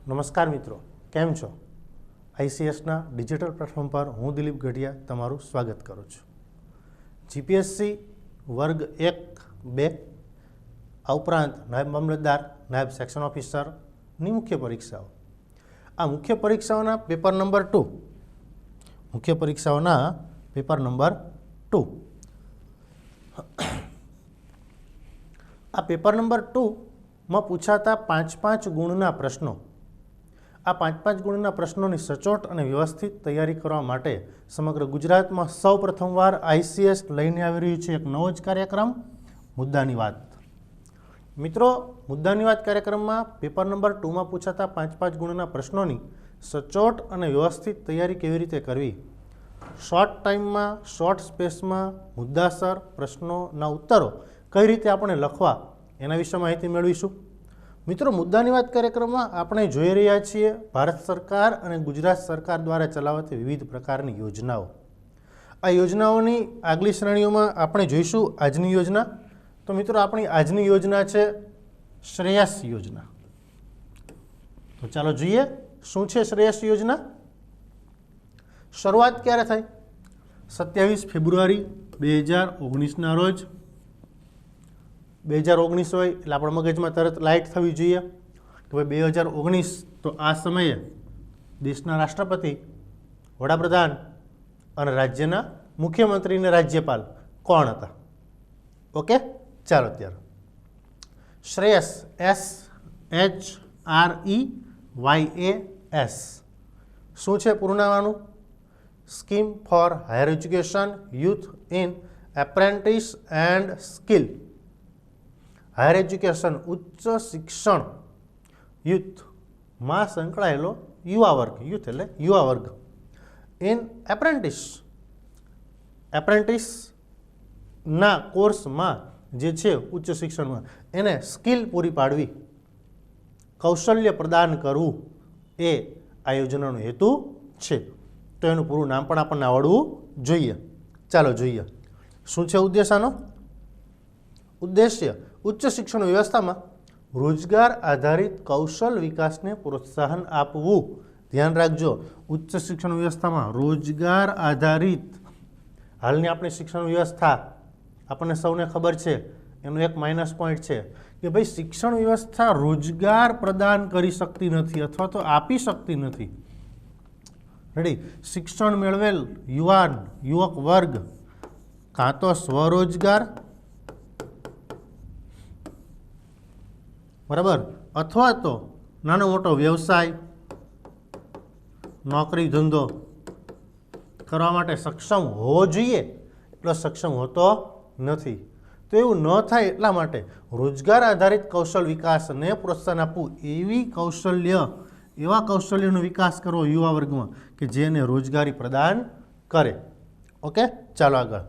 નમસ્કાર મિત્રો, કેમ છો? આઈસીએસના ડિજિટલ પ્લેટફોર્મ પર હું દિલીપ ગઢિયા તમારું સ્વાગત કરું છું. જીપીએસસી વર્ગ 1-2 આ ઉપરાંત નાયબ મામલતદાર, નાયબ સેક્શન ઓફિસરની મુખ્ય પરીક્ષાઓ, આ મુખ્ય પરીક્ષાઓના પેપર નંબર 2 આ પેપર નંબર 2માં પૂછાતા 5-5 ગુણના પ્રશ્નો, આ 5-5 ગુણના પ્રશ્નોની સચોટ અને વ્યવસ્થિત તૈયારી કરવા માટે સમગ્ર ગુજરાતમાં સૌ પ્રથમવાર આઈસીએસ લઈને આવી રહ્યું છે એક નવો જ કાર્યક્રમ, મુદ્દાની વાત. મિત્રો, મુદ્દાની વાત કાર્યક્રમમાં પેપર નંબર 2માં પૂછાતા 5-5 ગુણના પ્રશ્નોની સચોટ અને વ્યવસ્થિત તૈયારી કેવી રીતે કરવી, શોર્ટ ટાઈમમાં, શોર્ટ સ્પેસમાં મુદ્દાસર પ્રશ્નોના ઉત્તરો કઈ રીતે આપણે લખવા એના વિશે માહિતી મેળવીશું. મિત્રો, મુદ્દાની વાત કાર્યક્રમમાં આપણે જોઈ રહ્યા છીએ ભારત સરકાર અને ગુજરાત સરકાર દ્વારા ચલાવાતી વિવિધ પ્રકારની યોજનાઓ. આ યોજનાઓની આગલી શ્રેણીઓમાં આપણે જોઈશું આજની યોજના. તો મિત્રો, આપણી આજની યોજના છે શ્રેયસ યોજના. તો ચાલો જોઈએ શું છે શ્રેયસ યોજના. શરૂઆત ક્યારે થઈ? 27 ફેબ્રુઆરી 2019ના રોજ. 2019 હોય એટલે આપણા મગજમાં તરત લાઇટ થવી જોઈએ કે ભાઈ 2019, તો આ સમયે દેશના રાષ્ટ્રપતિ, વડાપ્રધાન અને રાજ્યના મુખ્યમંત્રી અને રાજ્યપાલ કોણ હતા? ઓકે, ચાલો ત્યારે શ્રેયસ, SHREYAS શું છે પૂરું નામ આનું? Scheme for higher education youth in apprentice and skill. Higher education, ઉચ્ચ શિક્ષણ, યુથમાં સંકળાયેલો યુવા વર્ગ, યુથ એટલે યુવા વર્ગ, ઇન એપ્રેન્ટિસના કોર્સમાં જે છે ઉચ્ચ શિક્ષણમાં, એને સ્કિલ પૂરી પાડવી, કૌશલ્ય પ્રદાન કરવું, એ આ યોજનાનો હેતુ છે. તો એનું પૂરું નામ પણ આપણને આવડવું જોઈએ. ચાલો જોઈએ શું છે ઉદ્દેશ આનો. ઉદ્દેશ્ય ઉચ્ચ શિક્ષણ વ્યવસ્થામાં રોજગાર આધારિત કૌશલ વિકાસને પ્રોત્સાહન આપવું. ધ્યાન રાખજો, ઉચ્ચ શિક્ષણ વ્યવસ્થામાં રોજગાર આધારિત, હાલની આપણી શિક્ષણ વ્યવસ્થા આપણને સૌને ખબર છે, એનો એક માઇનસ પોઈન્ટ છે કે ભાઈ શિક્ષણ વ્યવસ્થા રોજગાર પ્રદાન કરી શકતી નથી અથવા તો આપી શકતી નથી. રેડી? શિક્ષણ મેળવેલ યુવક વર્ગ કાં તો સ્વરોજગાર, બરાબર, અથવા તો નાનો મોટો વ્યવસાય, નોકરી ધંધો કરવા માટે સક્ષમ હોવો જોઈએ, એટલો સક્ષમ હોતો નથી. તો એવું ન થાય એટલા માટે રોજગાર આધારિત કૌશલ વિકાસને પ્રોત્સાહન આપવું, એવા કૌશલ્યનો વિકાસ કરવો યુવા વર્ગમાં કે જેને રોજગારી પ્રદાન કરે. ઓકે, ચાલો આગળ.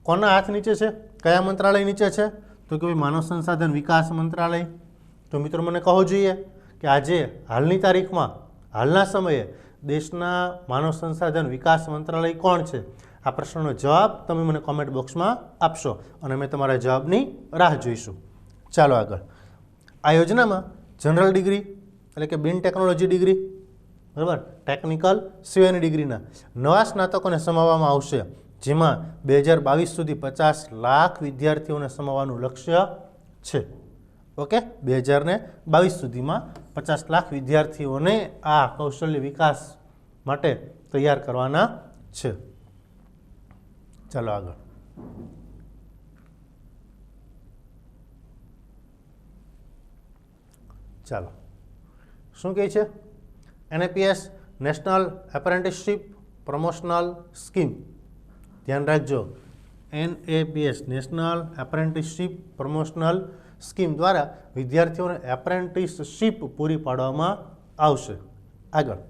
કોના હાથ નીચે છે? કયા મંત્રાલય નીચે છે? તો કે ભાઈ માનવ સંસાધન વિકાસ મંત્રાલય. તો મિત્રો મને કહો જોઈએ કે આજે હાલની તારીખમાં, હાલના સમયે દેશના માનવ સંસાધન વિકાસ મંત્રાલય કોણ છે? આ પ્રશ્નનો જવાબ તમે મને કોમેન્ટ બોક્સમાં આપશો અને અમે તમારા જવાબની રાહ જોઈશું. ચાલો આગળ. આ યોજનામાં જનરલ ડિગ્રી એટલે કે બિન ટેકનોલોજી ડિગ્રી, બરાબર, ટેકનિકલ સિવાયની ડિગ્રીના નવા સ્નાતકોને સમાવવામાં આવશે, જેમાં 2022 સુધી 50 લાખ વિદ્યાર્થીઓને સમાવવાનું લક્ષ્ય છે. ઓકે, 2022 સુધીમાં 50 લાખ વિદ્યાર્થીઓને આ કૌશલ્ય વિકાસ માટે તૈયાર કરવાના છે. ચાલો આગળ. ચાલો શું કહે છે? NAPS national apprenticeship promotional scheme. ધ્યાન રાખજો, NAPS national apprenticeship promotional scheme દ્વારા વિદ્યાર્થીઓને એપ્રેન્ટિસશીપ પૂરી પાડવામાં આવશે. આગળ.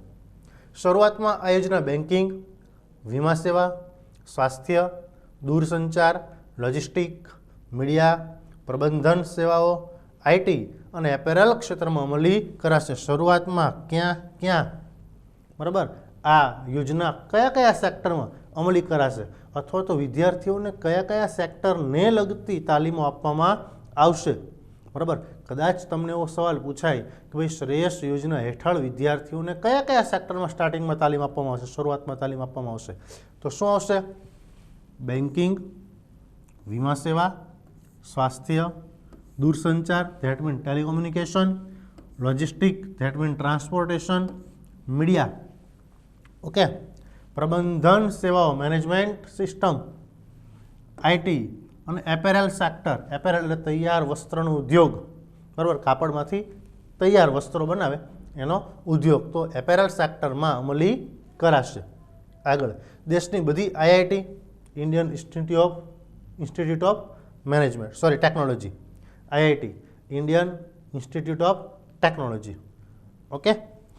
શરૂઆતમાં આ યોજના બેન્કિંગ, વીમા સેવા, સ્વાસ્થ્ય, દૂરસંચાર, લોજિસ્ટિક, મીડિયા, પ્રબંધન સેવાઓ, આઈટી અને એપેરલ ક્ષેત્રમાં અમલી કરાશે. શરૂઆતમાં ક્યાં બરાબર આ યોજના કયા સેક્ટરમાં અમલી કરાશે અથવા તો વિદ્યાર્થીઓને કયા સેક્ટરને લગતી તાલીમો આપવામાં આવશે, બરાબર, कदाच तमने एवो सवाल पूछाय कि भाई श्रेयस योजना हेठळ विद्यार्थीओने कया कया सेक्टरमां स्टार्टिंगमां तालीम आपवामां आवशे, शरूआतमां तालीम आपवामां आवशे, तो शुं आवशे? बेंकिंग, वीमा सेवा, स्वास्थ्य, दूरसंचार that mean telecommunication, logistic that mean transportation, media, okay, प्रबंधन सेवाओं मैनेजमेंट सिस्टम, आईटी અને એપેરેલ સેક્ટર, એપેરેલ એટલે તૈયાર વસ્ત્રનો ઉદ્યોગ, બરાબર, કાપડમાંથી તૈયાર વસ્ત્રો બનાવે એનો ઉદ્યોગ, તો એપેરેલ સેક્ટરમાં અમલી કરાશે. આગળ દેશની બધી IIT, Indian institute of management technology, IIT Indian institute of technology, okay.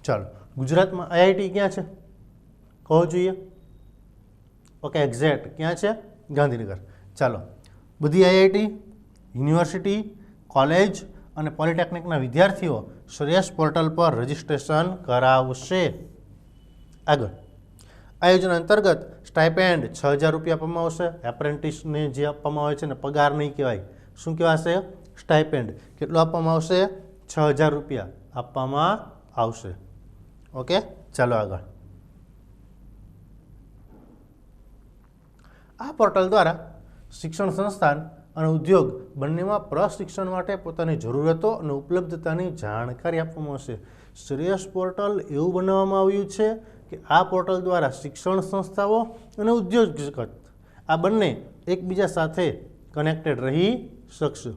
ચાલો, ગુજરાતમાં આઈઆઈટી ક્યાં છે કહો જોઈએ? ઓકે, એક્ઝેક્ટ ક્યાં છે? ગાંધીનગર. ચાલો, બધી આઈઆઈટી, યુનિવર્સિટી, કોલેજ અને પોલિટેકનિકના વિદ્યાર્થીઓ શ્રેયસ પોર્ટલ પર રજિસ્ટ્રેશન કરાવશે. આગળ, આ યોજના અંતર્ગત સ્ટાઇપેન્ડ 6,000 રૂપિયા આપવામાં આવશે. એપ્રેન્ટિસને જે આપવામાં આવે છે ને પગાર નહીં કહેવાય, શું કહેવાશે? સ્ટાઇપેન્ડ. કેટલું આપવામાં આવશે? 6,000 રૂપિયા આપવામાં આવશે. ઓકે, ચાલો આગળ. આ પોર્ટલ દ્વારા શિક્ષણ સંસ્થાન અને ઉદ્યોગ બંનેમાં પ્રશિક્ષણ માટે પોતાની જરૂરતો અને ઉપલબ્ધતાની જાણકારી આપવામાં આવશે. શ્રેયસ પોર્ટલ એવું બનાવવામાં આવ્યું છે કે આ પોર્ટલ દ્વારા શિક્ષણ સંસ્થાઓ અને ઉદ્યોગ જગત આ બંને એકબીજા સાથે કનેક્ટેડ રહી શકશે.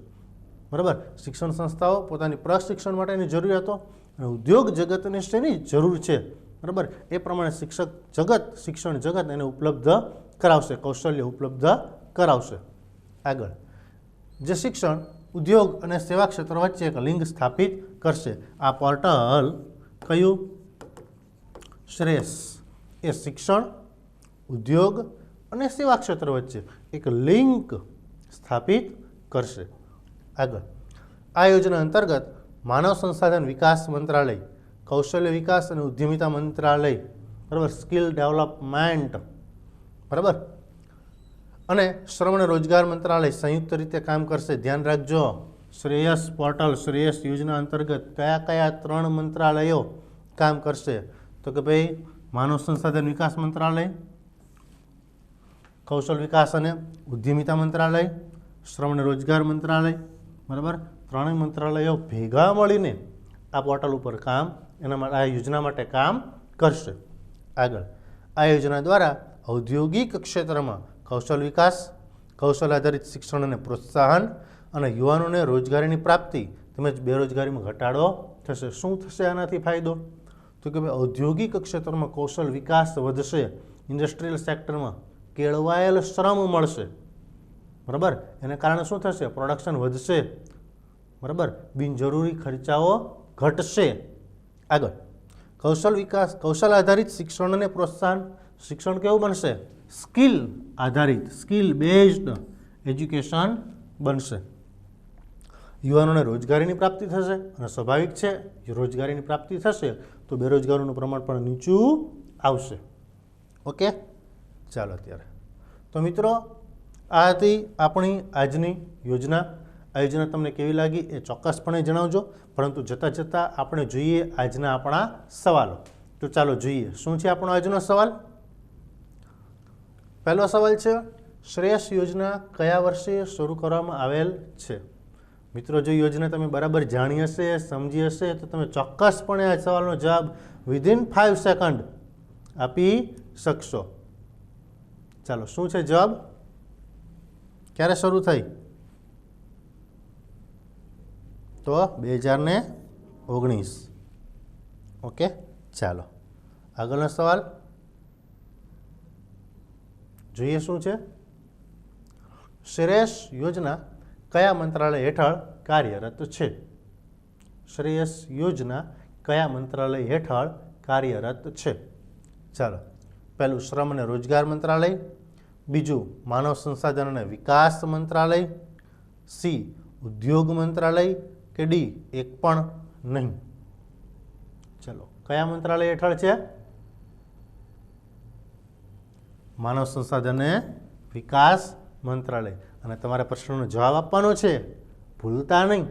બરાબર, શિક્ષણ સંસ્થાઓ પોતાની પ્રશિક્ષણ માટેની જરૂરિયાતો અને ઉદ્યોગ જગતને શેની જરૂર છે, બરાબર, એ પ્રમાણે શિક્ષણ જગત એને ઉપલબ્ધ કરાવશે, કૌશલ્ય ઉપલબ્ધ કરાવશે. આગળ, જે શિક્ષણ ઉદ્યોગ અને સેવા ક્ષેત્ર વચ્ચે એક લિંક સ્થાપિત કરશે. આ પોર્ટલ કયું? શ્રેયસ એ શિક્ષણ, ઉદ્યોગ અને સેવા ક્ષેત્ર વચ્ચે એક લિંક સ્થાપિત કરશે. આગળ, આ યોજના અંતર્ગત માનવ સંસાધન વિકાસ મંત્રાલય, કૌશલ્ય વિકાસ અને ઉદ્યમિતા મંત્રાલય, બરાબર, સ્કિલ ડેવલપમેન્ટ, બરાબર, અને શ્રમ અને રોજગાર મંત્રાલય સંયુક્ત રીતે કામ કરશે. ધ્યાન રાખજો, શ્રેયસ પોર્ટલ, શ્રેયસ યોજના અંતર્ગત કયા કયા 3 મંત્રાલયો કામ કરશે? તો કે ભાઈ માનવ સંસાધન વિકાસ મંત્રાલય, કૌશલ વિકાસ અને ઉદ્યમિતા મંત્રાલય, શ્રમ અને રોજગાર મંત્રાલય, બરાબર, 3 મંત્રાલયો ભેગા મળીને આ પોર્ટલ ઉપર આ યોજના માટે કામ કરશે. આગળ, આ યોજના દ્વારા ઔદ્યોગિક ક્ષેત્રમાં કૌશલ વિકાસ, કૌશલ આધારિત શિક્ષણ અને પ્રોત્સાહન અને યુવાનોને રોજગારીની પ્રાપ્તિ તેમજ બેરોજગારીમાં ઘટાડો થશે. શું થશે આનાથી ફાયદો? તો કે ભાઈ ઔદ્યોગિક ક્ષેત્રમાં કૌશલ વિકાસ વધશે, ઇન્ડસ્ટ્રીયલ સેક્ટરમાં કેળવાયેલ શ્રમ મળશે, બરાબર, એને કારણે શું થશે? પ્રોડક્શન વધશે, બરાબર, બિનજરૂરી ખર્ચાઓ ઘટશે. આગળ, કૌશલ વિકાસ, કૌશલ આધારિત શિક્ષણ અને પ્રોત્સાહન, શિક્ષણ કેવું બનશે? સ્કિલ આધારિત, સ્કિલ બેઝડ એજ્યુકેશન બનશે. યુવાનોને રોજગારીની પ્રાપ્તિ થશે અને સ્વાભાવિક છે રોજગારીની પ્રાપ્તિ થશે તો બેરોજગારીનું પ્રમાણ પણ નીચું આવશે. ઓકે, ચાલો અત્યારે તો મિત્રો આ હતી આપણી આજની યોજના. આ યોજના તમને કેવી લાગી એ ચોક્કસપણે જણાવજો. પરંતુ જતાં જતાં આપણે જોઈએ આજના આપણા સવાલો. તો ચાલો જોઈએ શું છે આપણો આજનો સવાલ. પહેલો સવાલ છે, શ્રેયસ યોજના કયા વર્ષે શરૂ કરવામાં આવેલ છે? મિત્રો, જો યોજના તમે બરાબર જાણી હશે, સમજી હશે તો તમે ચોક્કસપણે આ સવાલનો જવાબ વિધિન 5 સેકન્ડ આપી શકશો. ચાલો, શું છે જવાબ? ક્યારે શરૂ થઈ? તો 2019. ઓકે, ચાલો આગળનો સવાલ જોઈએ શું છે. શ્રેયસ યોજના કયા મંત્રાલય હેઠળ કાર્યરત છે? શ્રેયસ યોજના કયા મંત્રાલય હેઠળ કાર્યરત છે? ચાલો, પહેલું શ્રમ અને રોજગાર મંત્રાલય, બીજું માનવ સંસાધન અને વિકાસ મંત્રાલય, સી ઉદ્યોગ મંત્રાલય કે ડી એક પણ નહીં. ચલો, કયા મંત્રાલય હેઠળ છે? માનવ સંસાધન અને વિકાસ મંત્રાલય. અને તમારે પ્રશ્નનો જવાબ આપવાનો છે, ભૂલતા નહીં.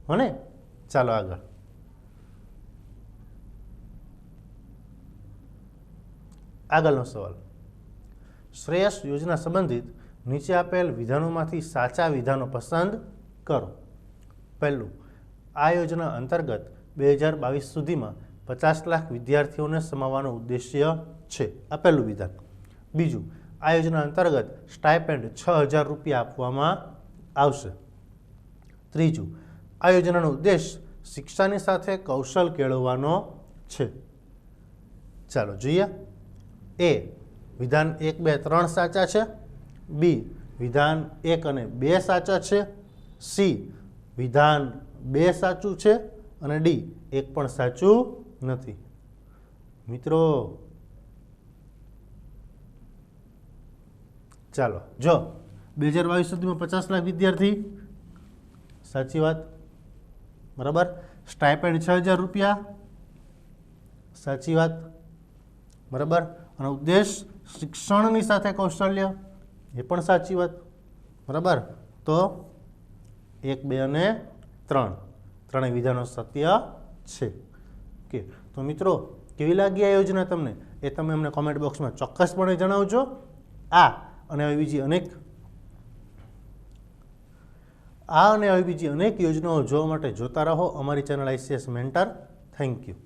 હો ને? ચાલો આગળ. આગળનો સવાલ, શ્રેયસ યોજના સંબંધિત નીચે આપેલ વિધાનોમાંથી સાચા વિધાનો પસંદ કરો. પહેલું, આ યોજના અંતર્ગત 2022 સુધીમાં 50 લાખ વિદ્યાર્થીઓને સમાવવાનો ઉદ્દેશ્ય છે. આ પહેલું વિધાન. બીજું, આ યોજના અંતર્ગત સ્ટાઇપેન્ડ 6000 રૂપિયા આપવામાં આવશે. ત્રીજું, આ યોજનાનો ઉદ્દેશ શિક્ષાની સાથે કૌશલ કેળવવાનો છે. ચાલો જોઈએ. એ વિધાન 1, 2, 3 સાચા છે. બી વિધાન 1 અને 2 સાચા છે. સી વિધાન 2 સાચું છે અને ડી 1 પણ સાચું નથી. મિત્રો ચાલો જો 2022 સુધીમાં 50 લાખ વિદ્યાર્થી, સાચી વાત, બરાબર. સ્ટાઇપેન્ડ 6000 રૂપિયા, સાચી વાત, બરાબર. અને ઉદ્દેશ શિક્ષણની સાથે કૌશલ્ય, એ પણ સાચી વાત, બરાબર. તો 1, 2 અને 3 ત્રણેય વિધાનો સત્ય છે. ઓકે, તો મિત્રો કેવી લાગી આ યોજના તમને, એ તમે અમને કોમેન્ટ બોક્સમાં ચોક્કસપણે જણાવજો. આ અને આવી બીજી અનેક યોજનાઓ જોવા માટે જોતા રહો અમારી channel ICS mentor. Thank you.